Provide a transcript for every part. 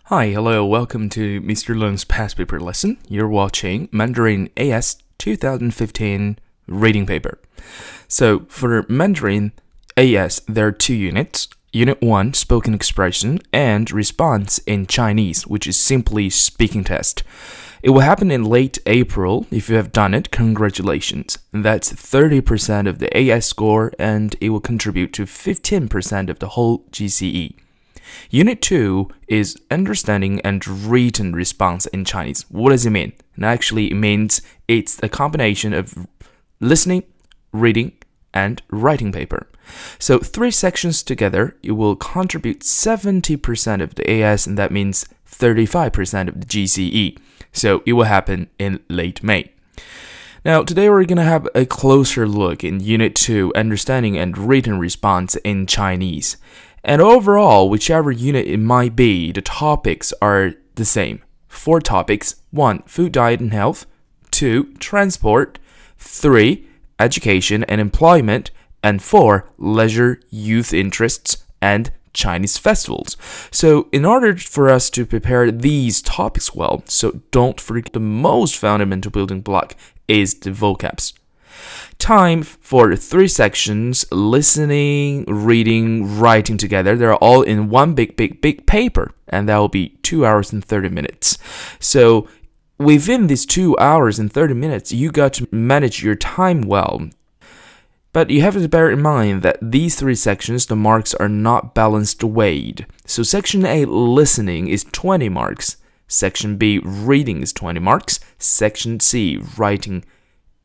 Hi, hello, welcome to Mr. Leng's past paper lesson. You're watching Mandarin AS 2015 reading paper. So for Mandarin AS, there are two units. Unit 1, spoken expression and response in Chinese, which is simply speaking test. It will happen in late April. If you have done it, congratulations. That's 30% of the AS score, and it will contribute to 15% of the whole GCE. Unit 2 is understanding and written response in Chinese. What does it mean? And actually, it means it's a combination of listening, reading, and writing paper. So 3 sections together, it will contribute 70% of the AS, and that means 35% of the GCE. So it will happen in late May. Now, today we're going to have a closer look in Unit 2, understanding and written response in Chinese. And overall, whichever unit it might be, the topics are the same. 4 topics. 1. Food, diet, and health. 2. Transport. 3. Education and employment. And 4. Leisure, youth interests, and Chinese festivals. So in order for us to prepare these topics well, so don't forget the most fundamental building block is the vocabs. Time for 3 sections, listening, reading, writing together. They're all in one big paper, and that will be 2 hours and 30 minutes. So within these 2 hours and 30 minutes, you got to manage your time well. But you have to bear in mind that these 3 sections, the marks are not balanced weighed. So section A, listening, is 20 marks. Section B, reading, is 20 marks. Section C, writing,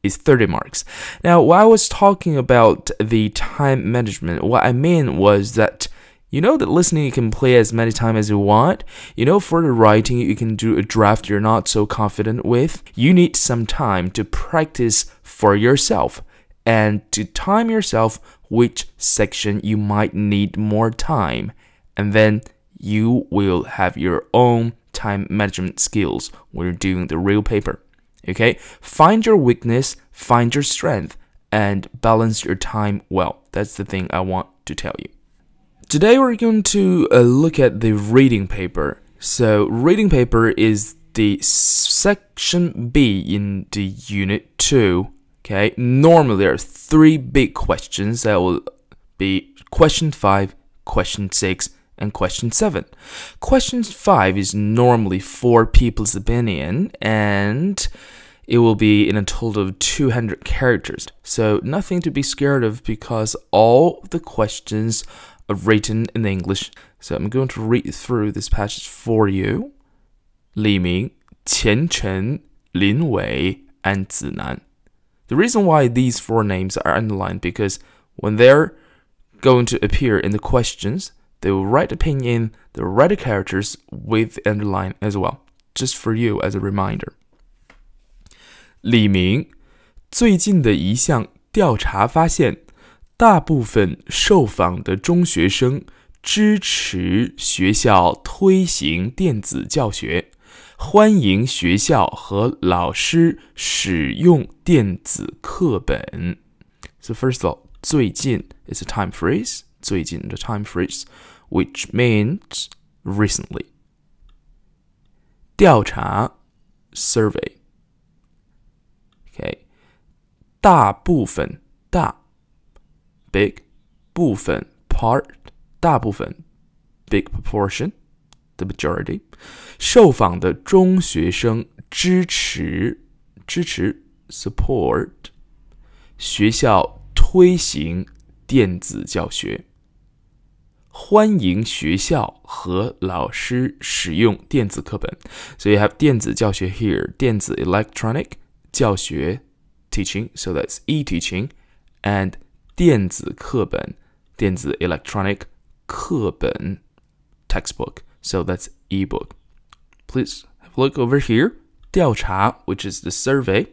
is 30 marks. Now, while I was talking about the time management, what I mean was that you know that listening you can play as many times as you want. You know, for the writing, you can do a draft you're not so confident with. You need some time to practice for yourself and to time yourself which section you might need more time. And then you will have your own time management skills when you're doing the real paper. Okay, find your weakness, find your strength, and balance your time well. That's the thing I want to tell you. Today we're going to look at the reading paper. So reading paper is the section B in the unit 2. Okay, normally there are 3 big questions that will be question 5, question 6, and question 7. Question 5 is normally 4 people's opinion, and it will be in a total of 200 characters. So nothing to be scared of because all the questions are written in English. So I'm going to read through this passage for you. 李明、钱晨、林伟, and Zinan. The reason why these 4 names are underlined because when they're going to appear in the questions, they will write opinion, they will write the characters with underline as well, just for you as a reminder. 李明，最近的一项调查发现，大部分受访的中学生支持学校推行电子教学，欢迎学校和老师使用电子课本。So first of all, 最近 is a time phrase. 最近 the time phrase, which means recently. 调查 survey. Okay. 大部分大 big 部分 part 大部分 big proportion the majority 受访的中学生支持 support 学校推行电子教学欢迎学校和老师使用电子课本 So you have 电子教学 here 电子 electronic 教学 teaching so that's e-teaching and 电子课本电子 electronic 课本 textbook so that's e-book. Please have a look over here. 调查 which is the survey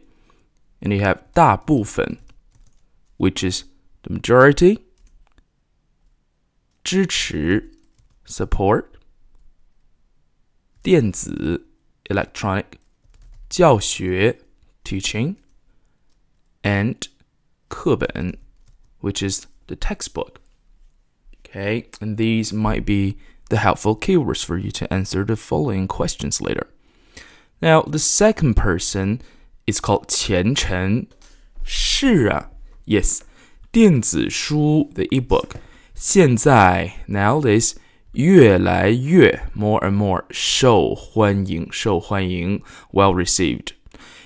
and you have 大部分 which is the majority. 支持 support. 电子 electronic 教学 teaching and 课本 which is the textbook. Okay, and these might be the helpful keywords for you to answer the following questions later. Now, the second person is called 前程。是啊 yes, 电子书 the ebook 现在 nowadays 越来越 more and more 受欢迎 well received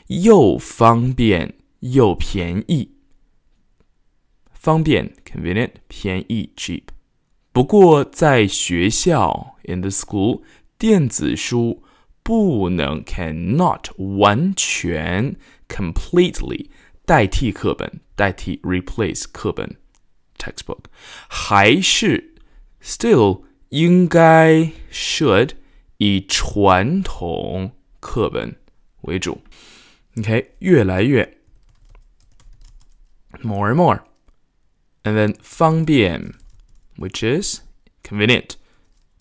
又方便又便宜方便 convenient 便宜 cheap 不过在学校 in the school 电子书不能 cannot 完全 completely 代替课本代替 replace 课本 textbook 还是 still 应该 should 以传统课本为主 OK 越来越 more and more and then 方便 which is convenient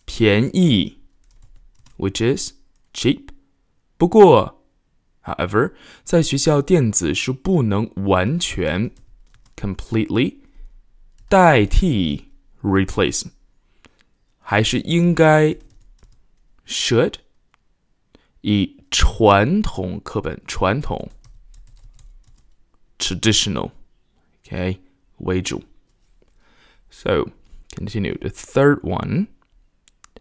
便宜 which is cheap 不过However, 在学校电子书不能完全 completely 代替 replace 还是应该 should 以传统课本传统 traditional okay 为主 So, continue. The third one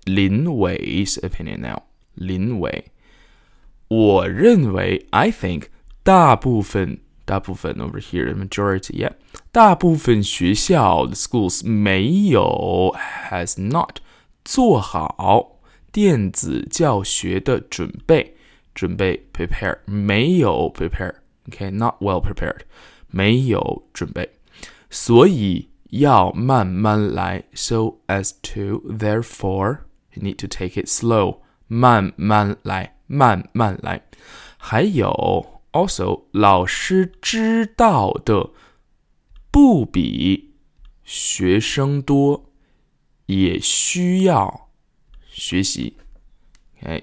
林伟's opinion now 林伟我认为 I think 大部分 over here majority yeah 大部分学校 the schools 没有 has not 做好电子教学的准备 prepare 没有 prepare okay not well prepared 没有准备所以要慢慢来 so as to therefore you need to take it slow 慢慢来慢慢来还有 also 老师知道的不比学生多也需要学习 okay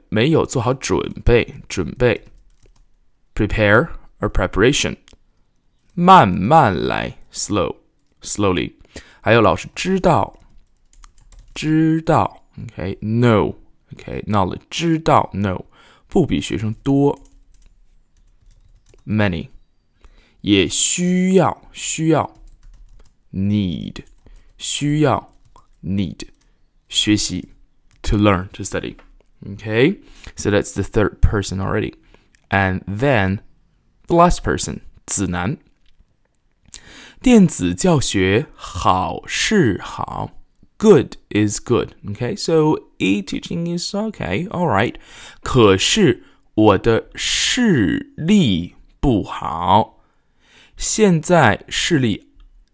没有做好准备 prepare or preparation 慢慢来 slowly 还有老师知道Okay, know. Okay, knowledge. 知道 know. 不比学生多 many. 也需要 need. 需要 need. 学习 to learn, to study. Okay, so that's the third person already. And then the last person, 子南。电子教学好是好。Good is good. Okay, so e-teaching is okay. All right. 可是我的视力不好。现在视力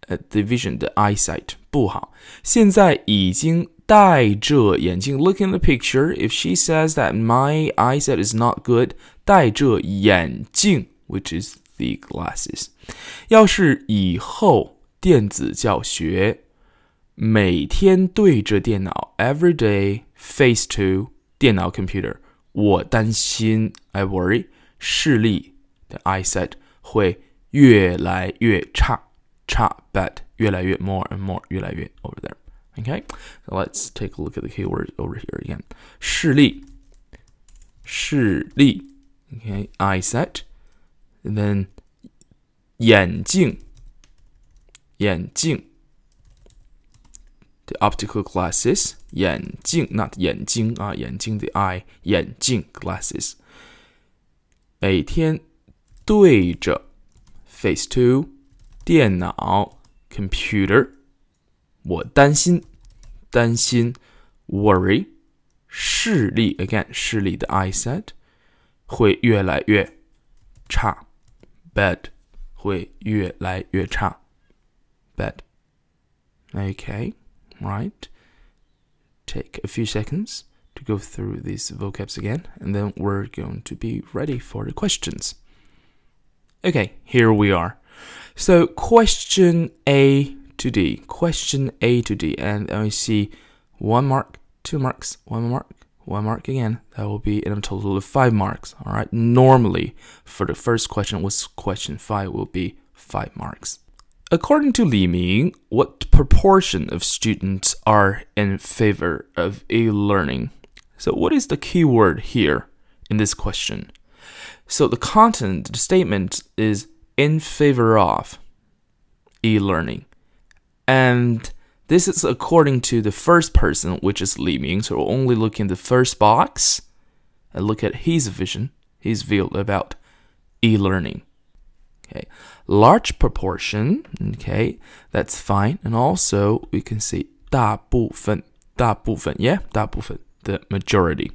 the vision, the eyesight 不好。现在已经戴着眼镜。Look in the picture. If she says that my eyesight is not good, 戴着眼镜 which is the glasses. 要是以后电子教学每天对着电脑 every day face to 电脑 computer 我担心 I worry 视力的 eyesight 会越来越差 bad 越来越 more and more 越来越 over there okay so let's take a look at the keyword over here again 视力 okay eyesight and then 眼镜 the optical glasses 眼镜 not 眼睛眼睛 the eye 眼镜 glasses 每天对着 face to 电脑 computer 我担心 worry 视力 again 视力的 eyesight 会越来越差 bad 会越来越差 bad okay right take a few seconds to go through these vocabs again and then we're going to be ready for the questions okay here we are so question A to D and I see 1 mark 2 marks 1 mark again that will be in a total of 5 marks all right normally for the first question was question 5 will be 5 marks according to Li Ming, what proportion of students are in favor of e-learning? So what is the key word here in this question? So the content, the statement is in favor of e-learning. And this is according to the first person, which is Li Ming. So we'll only look in the first box and look at his vision, his view about e-learning. Okay, large proportion, okay, that's fine. And also we can see 大部分, yeah, 大部分, the majority.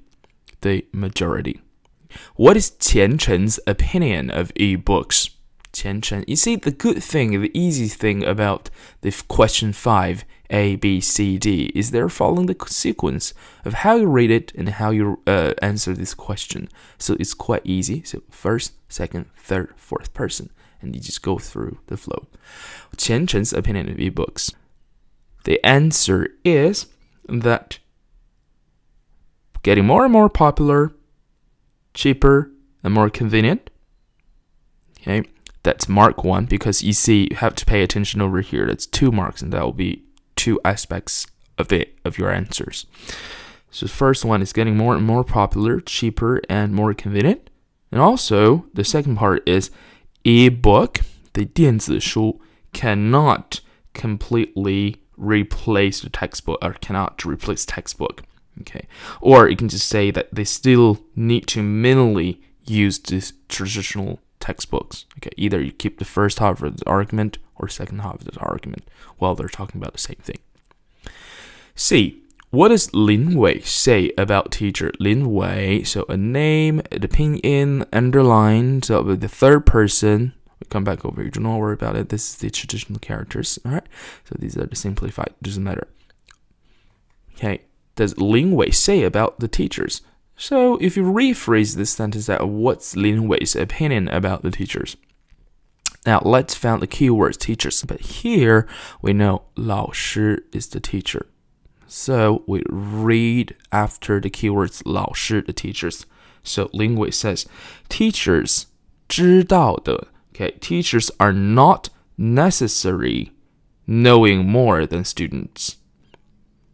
What is 钱晨's opinion of e-books? 钱晨, you see the good thing, the easy thing about the question 5, A, B, C, D, is they're following the sequence of how you read it and how you answer this question. So it's quite easy. So first, second, third, fourth person. And you just go through the flow. 钱晨's opinion of e-books. The answer is that getting more and more popular, cheaper, and more convenient. Okay, that's mark 1, because you see, you have to pay attention over here. That's 2 marks, and that will be 2 aspects of your answers. So the first one is getting more and more popular, cheaper, and more convenient. And also, the second part is e-book, the 电子书, cannot completely replace the textbook, or cannot replace textbook. Okay, or you can just say that they still need to minimally use these traditional textbooks. Okay, either you keep the first half of the argument or second half of the argument while they're talking about the same thing. C. What does Lin Wei say about teacher? Lin Wei, so a name, the pinyin, underline, so with the third person. We come back over here, do not worry about it. This is the traditional characters, all right? So these are the simplified, doesn't matter. Okay, does Lin Wei say about the teachers? So if you rephrase this sentence, that what's Lin Wei's opinion about the teachers? Now let's find the keywords teachers. But here we know 老师 is the teacher. So we read after the keywords 老师, the teachers. So Lin Wei says, teachers 知道的. Okay, teachers are not necessary knowing more than students.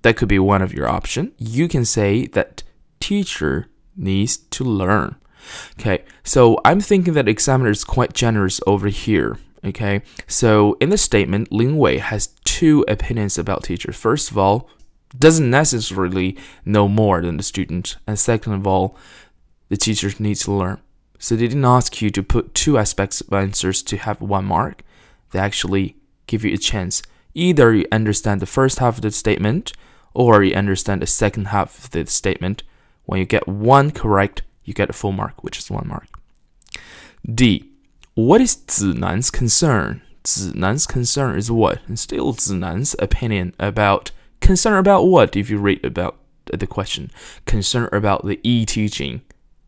That could be one of your options. You can say that teacher needs to learn. Okay, so I'm thinking that examiner is quite generous over here. Okay, so in the statement, Lin Wei has 2 opinions about teachers. First of all, doesn't necessarily know more than the student. And second of all, the teacher needs to learn. So they didn't ask you to put 2 aspects of answers to have 1 mark. They actually give you a chance. Either you understand the first half of the statement, or you understand the second half of the statement. When you get 1 correct, you get a full mark, which is 1 mark. D. What is 子南's concern? 子南's concern is what? And still 子南's opinion about, concern about what if you read about the question? Concern about the e-teaching,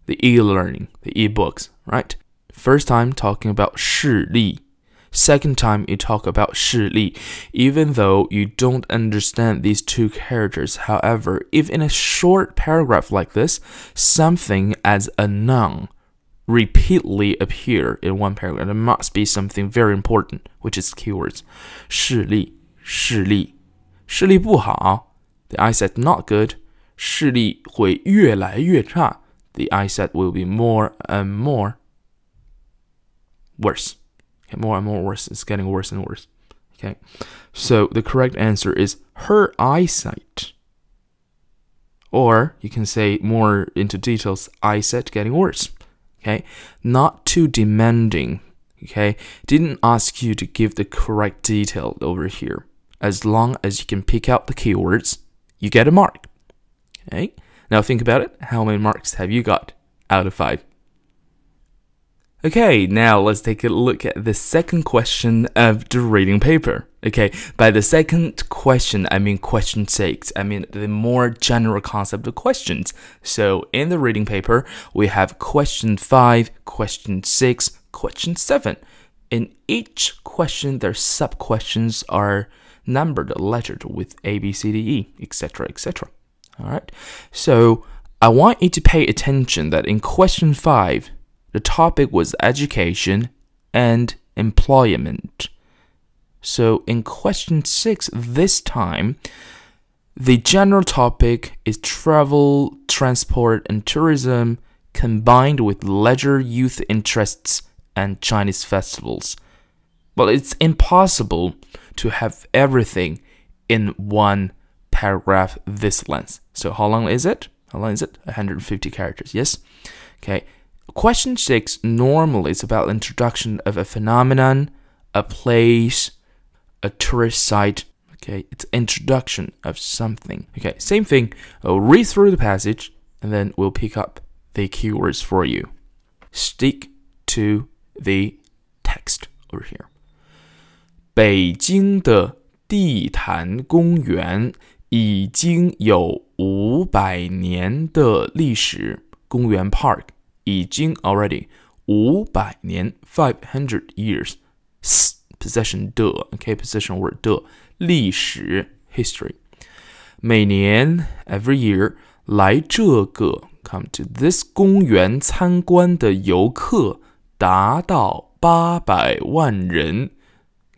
the e-learning, the e-books, right? First time talking about 视力. Second time you talk about 视力. Even though you don't understand these 2 characters, however, if in a short paragraph like this, something as a noun repeatedly appear in 1 paragraph, there must be something very important, which is keywords. 视力, 视力. 视力不好, the eyesight not good. 视力会越来越差, the eyesight will be more and more worse. Okay, more and more worse. It's getting worse and worse. Okay, so the correct answer is her eyesight. Or you can say more into details, eyesight getting worse. Okay, not too demanding. Okay, didn't ask you to give the correct detail over here. As long as you can pick out the keywords, you get a mark. Okay, now think about it. How many marks have you got out of 5? Okay, now let's take a look at the second question of the reading paper. Okay, by the second question, I mean question 6. I mean the more general concept of questions. So in the reading paper, we have question 5, question 6, question 7. In each question, their sub-questions are numbered, lettered with A, B, C, D, E, etc., etc. Alright, so I want you to pay attention that in question 5, the topic was education and employment. So in question 6 this time, the general topic is travel, transport, and tourism combined with leisure, youth interests, and Chinese festivals. Well, it's impossible to have everything in one paragraph this length. So how long is it? 150 characters, yes? Okay. Question 6 normally is about introduction of a phenomenon, a place, a tourist site. Okay, it's introduction of something. Okay, same thing. I'll read through the passage and then we'll pick up the keywords for you. Stick to the text over here. 北京的地坛公园已经有500年的历史。公园 Park 已经 already 500年 500 years possession 的 okay possession word 的历史 history 每年 every year 来这个 come to this 公园参观的游客达到800万人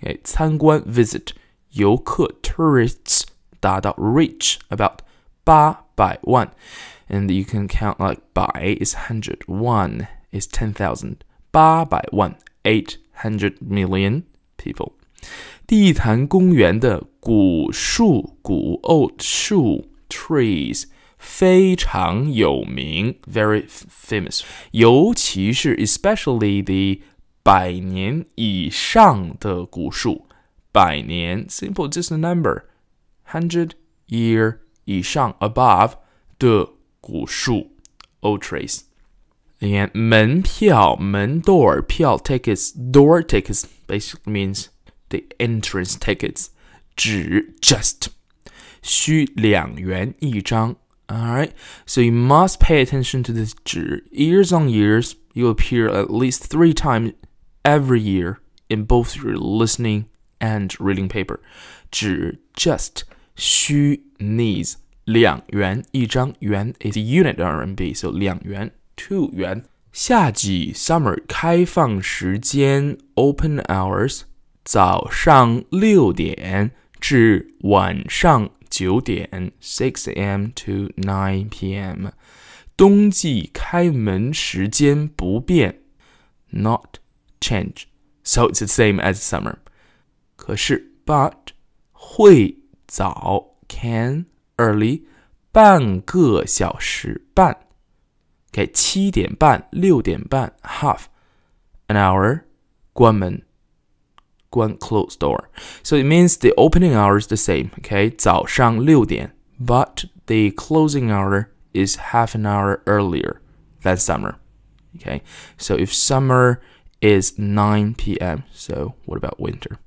okay 参观 visit 游客 tourists 达到 reach about 800万 and you can count like 百 is 100 1 is 10,000 800万 800 million people 地坛公园的古树古 old 树 trees 非常有名 very famous 尤其是 especially the 100年以上的古树100年 simple just a number 100 year 以上 above 的古树 old trees and 门票门 door 票 tickets door tickets basically means the entrance tickets 只 just 需2元一张 alright so you must pay attention to this 只 years on years you appear at least 3 times every year in both your listening and reading paper 只 just 需 needs 2元一张元 is a unit RMB so 2元2元夏季 summer 开放时间 open hours 早上6点至晚上9点 6 a.m. to 9 p.m. 冬季开门时间不变 not change so it's the same as summer 可是 but 会早 can early 半个小时半 okay 7点半6点半 half an hour 关门关 close door so it means the opening hour is the same okay 早上6点 but the closing hour is half an hour earlier than summer okay so if summer is 9 p.m. so what about winter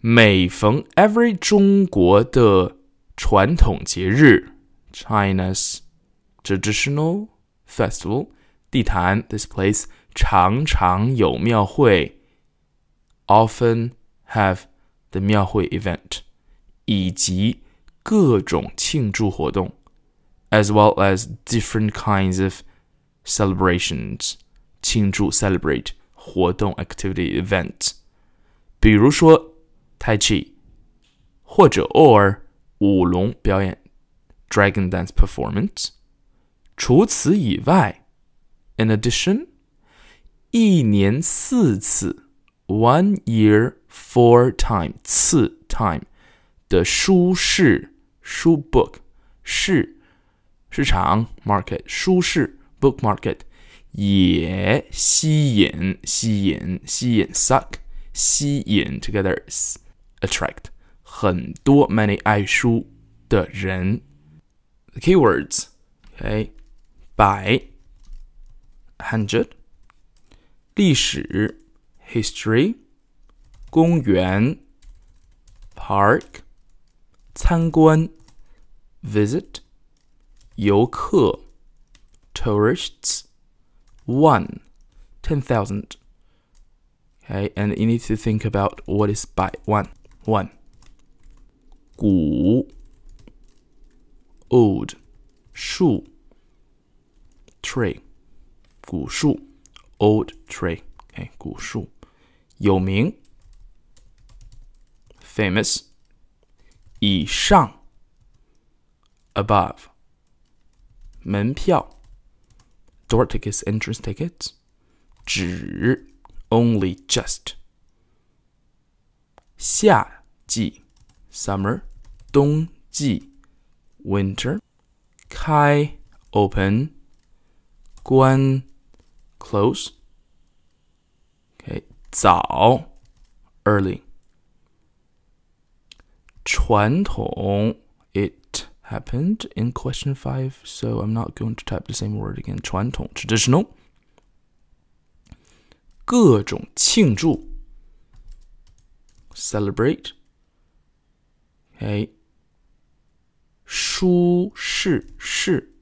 每逢 every 中国的传统节日 China's traditional festival 地坛 this place 常常有庙会 often have the 庙会 event 以及各种庆祝活动 as well as different kinds of celebrations 庆祝 celebrate 活动 activity event 比如说 Tai Chi 或者 or 舞龙表演 Dragon dance performance 除此以外 in addition 一年4次 1 year 4 time 次 time 的书市书 book 市场 market 书市 book market 也吸引 suck 吸引 together attract 很多 many 爱书的人 the keywords okay 百 100历史 history 公园 park 参观 visit 游客 tourists 1 10,000 okay and you need to think about what is by 1 古 old 树 tree 古树 old tree okay 古树有名 famous. 以上 above. 门票 door tickets, entrance tickets. 只 only, just. 夏季 summer. 冬季 winter. 开 open. 关 close. Okay, 早 early. 传统 it happened in question 5, so I'm not going to type the same word again. 传统 traditional. 各种庆祝 celebrate. Okay. 舒适市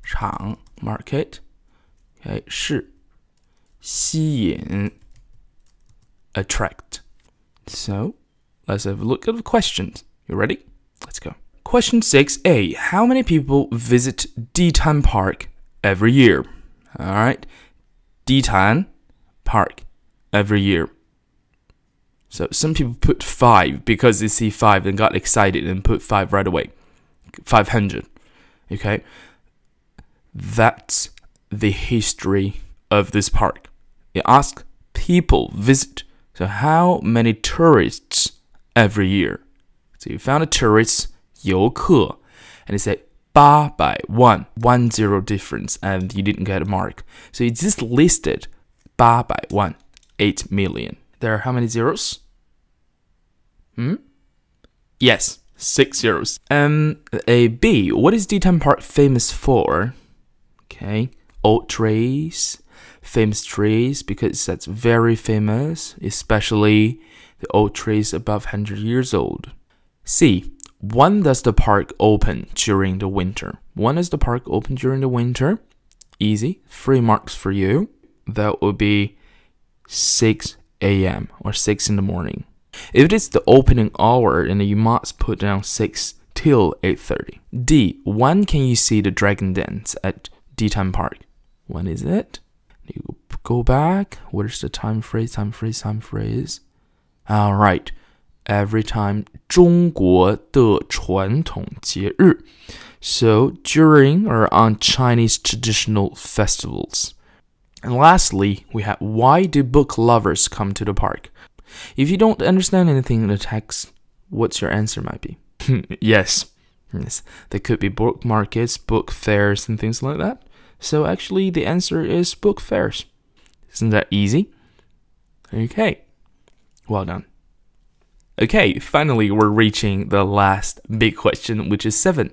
场 market. Okay, 市吸引 attract. So, let's have a look at the questions. You ready? Let's go. Question 6a. How many people visit Ditan Park every year? All right. Ditan Park every year. So some people put 5 because they see 5 and got excited and put 5 right away. 500. Okay. That's the history of this park. It asks people visit. So how many tourists every year? So you found a tourist, 游客, and it said 800, 10 difference, and you didn't get a mark. So you just listed 800, 8 million. There are how many zeros? Yes, 6 zeros. A B. What is Ditan Park famous for? Okay, old trees, famous trees, because that's very famous, especially the old trees above 100 years old. C. When does the park open during the winter? When does the park open during the winter? Easy, 3 marks for you. That would be 6 a.m. or 6 in the morning. If it is the opening hour, then you must put down 6 till 8:30. D. When can you see the dragon dance at Ditan Park? When is it? You go back. What is the time phrase? All right. Every time 中国的传统节日. So during or on Chinese traditional festivals. And lastly, we have why do book lovers come to the park? If you don't understand anything in the text, what's your answer might be? Yes. There could be book markets, book fairs, and things like that. So actually, the answer is book fairs. Isn't that easy? Okay. Well done. Okay, finally, we're reaching the last big question, which is 7.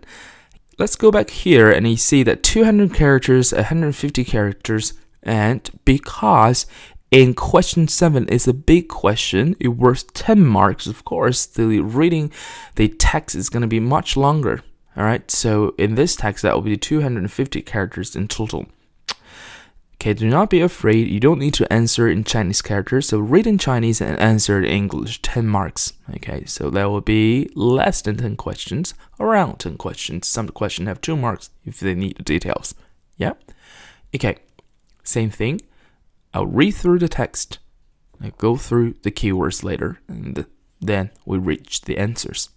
Let's go back here, and you see that 200 characters, 150 characters, and because in question 7 is a big question, it worth 10 marks. Of course, the text is going to be much longer. All right, so in this text, that will be 250 characters in total. Okay, do not be afraid. You don't need to answer in Chinese characters. So read in Chinese and answer in English, 10 marks. Okay, so there will be less than 10 questions, around 10 questions. Some questions have 2 marks if they need the details. Yeah? Okay, same thing. I'll read through the text. I'll go through the keywords later, and then we reach the answers.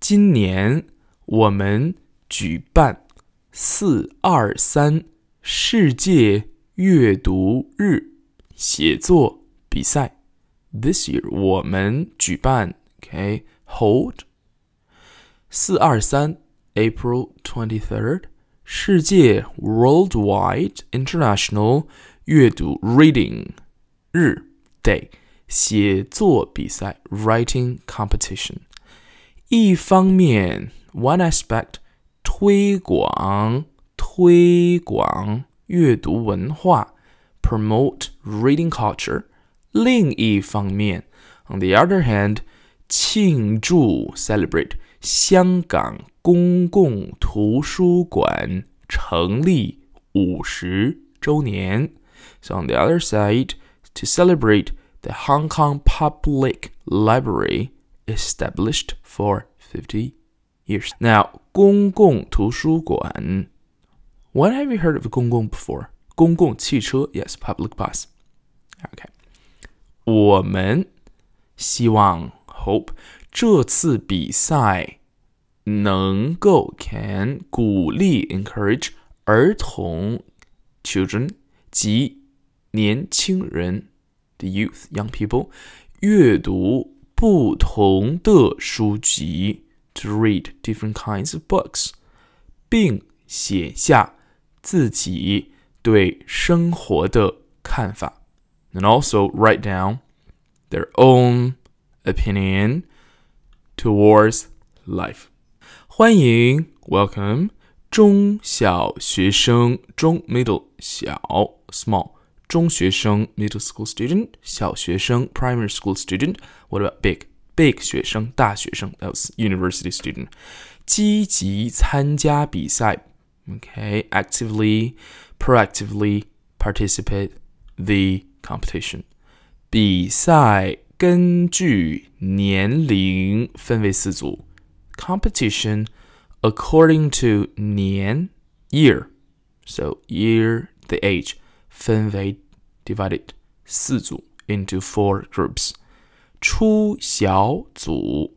今年我们举办423世界阅读日写作比赛. This year 我们举办 okay, hold 423 April 23rd 世界 worldwide international 阅读 reading 日 day 写作比赛 writing competition. 一方面 one aspect 推广阅读文化 promote reading culture. 另一方面 on the other hand 庆祝 celebrate 香港公共图书馆成立50周年. So on the other side, to celebrate the Hong Kong Public Library established for 50 years. Now, 公共图书馆. When have you heard of 公共 before? 公共汽车, yes, public bus. Okay. 我们希望 hope 这次比赛能够 can 鼓励 encourage 儿童 children 及年轻人 the youth young people 阅读不同的书籍 to read different kinds of books 并写下自己对生活的看法 and also write down their own opinion towards life 欢迎 welcome 中小学生中 middle 小 small 中学生 middle school student 小学生 primary school student what about big 学生大学生 that was university student 积极参加比赛 okay actively proactively participate the competition 比赛根据年龄分为4组 competition according to 年 year so year the age 分为 divided 4组 into 4 groups 初小组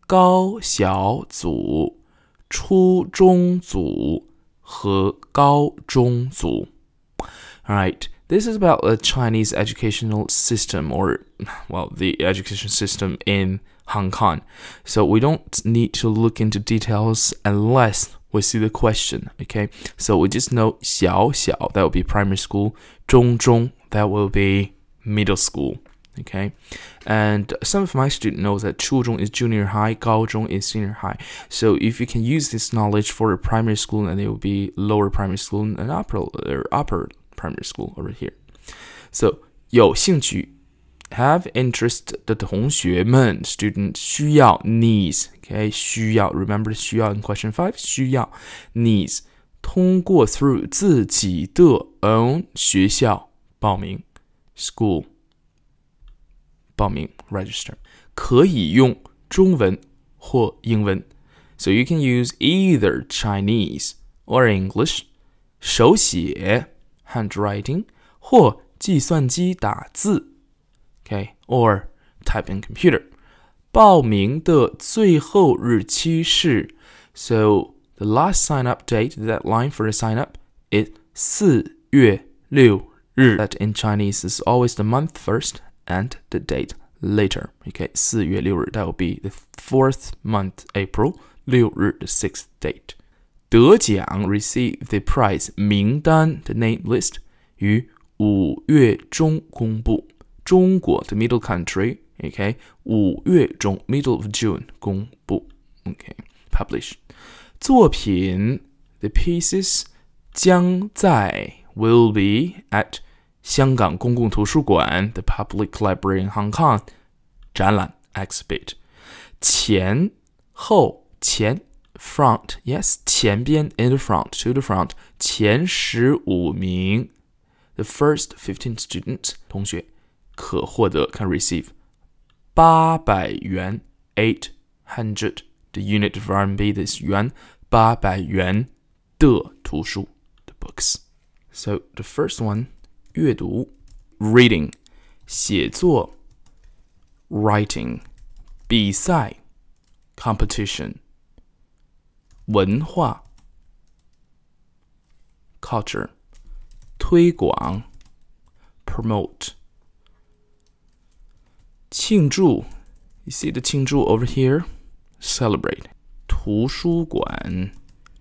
高小组初中组和高中组 Alright, this is about the Chinese educational system or, well, the education system in Hong Kong. So we don't need to look into details unless we see the question, okay? So we just know 小小, that will be primary school, 中中, that will be middle school, okay? And some of my students know that 初中 is junior high, 高中 is senior high. So if you can use this knowledge for a primary school, then it will be lower primary school and upper primary school over here. So 有兴趣 have interest 的同学们 student 需要 needs okay 需要 remember 需要 in question 5需要 needs 通过 through 自己的 own 学校报名 school 报名 register 可以用中文或英文 so you can use either Chinese or English 手写handwriting 或计算机打字 okay, or type in computer 报名的最后日期是 so the last sign up date the deadline for the sign up is 4月6日 that in Chinese is always the month first and the date later okay 4月6日 that will be the 4th month April 6日 the 6th date 得奖 receive the prize 名单 the name list 于5月中公布中国 the middle country okay 5月中 middle of June 公布 okay publish 作品 the pieces 将在 will be at 香港公共图书馆 the public library in Hong Kong 展览 exhibit 前后前 front yes 前边 in the front to the front 前15名 the first 15 students 同学可获得 can receive 800元 800 the unit of RMB this yuan 800元的图书 the books so the first one 阅读 reading 写作 writing 比赛 competition 文化 culture 推广 promote 庆祝 you see the 庆祝 over here celebrate 图书馆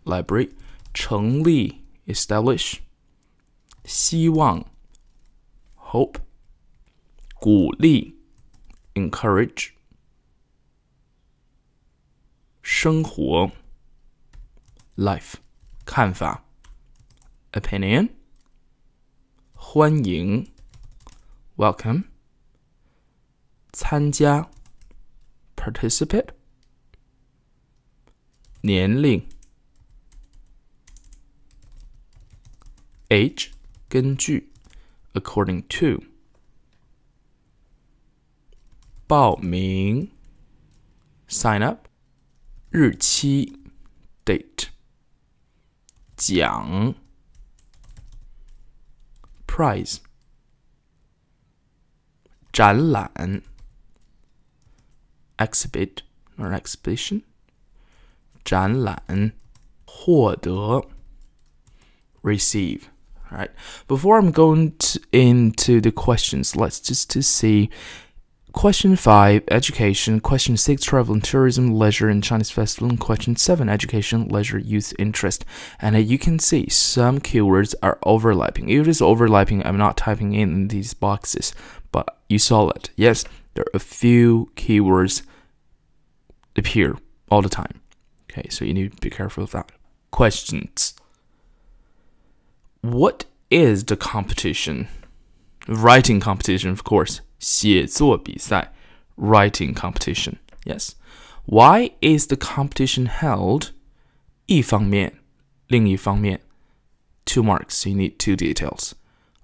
library 成立 establish 希望 hope 鼓励 encourage 生活 life 看法 opinion 欢迎 welcome 参加 participate 年龄 age 根据 according to 报名 sign up 日期 date 奖 prize 展览 exhibit or exhibition. 展览获得 receive. All right. Before I'm going into the questions, let's just to see question 5, education, question 6, travel and tourism, leisure and Chinese festival, and question 7, education, leisure, youth interest. And you can see some keywords are overlapping. If it is overlapping, I'm not typing in these boxes, but you saw it. Yes, there are a few keywords appear all the time. Okay, so you need to be careful of that. Questions. What is the competition? Writing competition, of course. 写作比赛 writing competition. Yes. Why is the competition held? 一方面另一方面 2 marks. You need 2 details.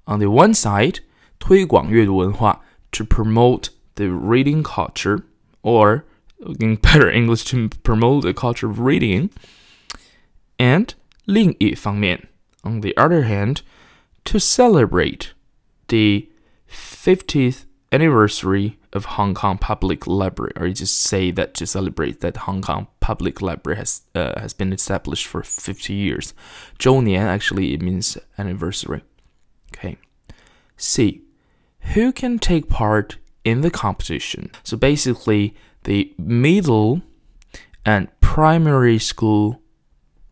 On the one side, 推广阅读文化 to promote the reading culture, or in better English, to promote the culture of reading. And 另一方面 on the other hand, to celebrate the 50th anniversary of Hong Kong Public Library, or you just say that to celebrate that Hong Kong Public Library has been established for 50 years. 周年 actually it means anniversary. Okay. C. Who can take part in the competition? So basically, the middle and primary school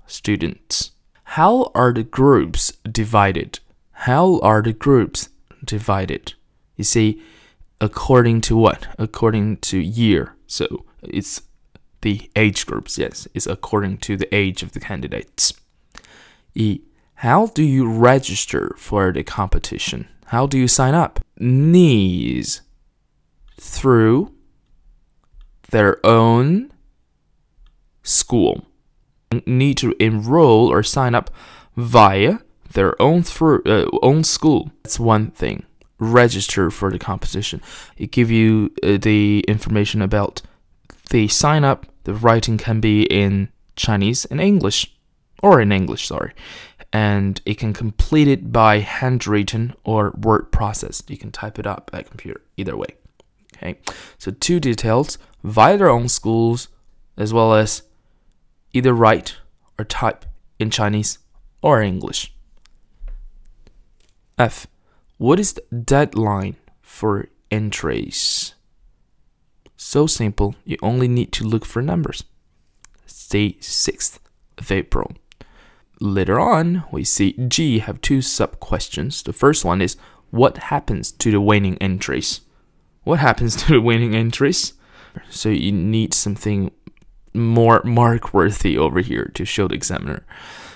students. How are the groups divided? How are the groups divided? You see, according to what? According to year. So it's the age groups. Yes, it's according to the age of the candidates. E. How do you register for the competition? How do you sign up? Needs through their own school. Need to enroll or sign up via their own school. That's one thing. Register for the competition. It gives you the information about the sign up. The writing can be in Chinese and English, or in English, sorry. And it can complete it by handwritten or word process. You can type it up by computer, either way. Okay, so 2 details, via their own schools, as well as either write or type in Chinese or English. F. What is the deadline for entries? So simple, you only need to look for numbers. Say 6th of April. Later on, we see G have 2 sub-questions. The first one is, what happens to the winning entries? What happens to the winning entries? So you need something more mark-worthy over here to show the examiner.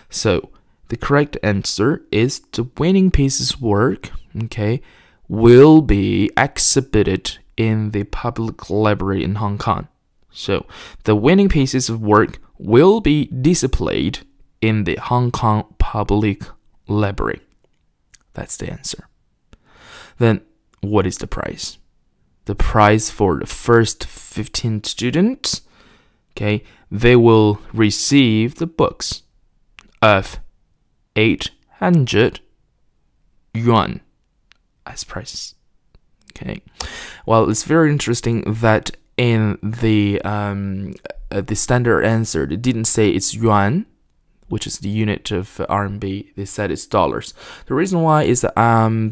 So the correct answer is the winning pieces of work, okay, will be exhibited in the public library in Hong Kong. So the winning pieces of work will be displayed in the Hong Kong Public Library. That's the answer. Then what is the prize? The prize for the first 15 students, okay, they will receive the books of 800 yuan as prices. Okay, well, it's very interesting that in the standard answer, they didn't say it's yuan, which is the unit of RMB. They said it's dollars. The reason why is that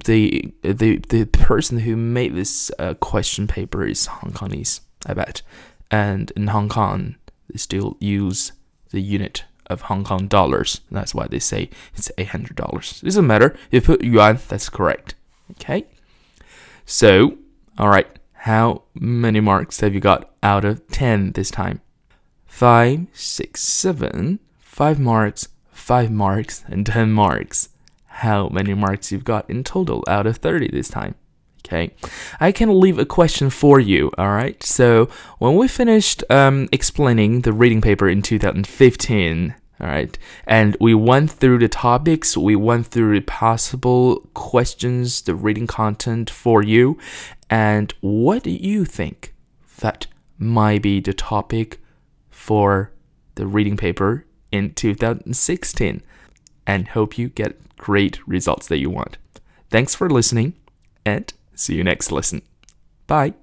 the person who made this question paper is Hong Kongese, I bet. And in Hong Kong, they still use the unit of Hong Kong dollars. That's why they say it's $800. It doesn't matter. If you put yuan, that's correct. Okay? So, all right. How many marks have you got out of 10 this time? 5, 6, 7... 5 marks, 5 marks, and 10 marks. How many marks you've got in total out of 30 this time? Okay, I can leave a question for you, alright? So, when we finished explaining the reading paper in 2015, alright, and we went through the topics, we went through the possible questions, the reading content for you, and what do you think that might be the topic for the reading paper in 2016, and hope you get great results that you want. Thanks for listening, and see you next lesson. Bye.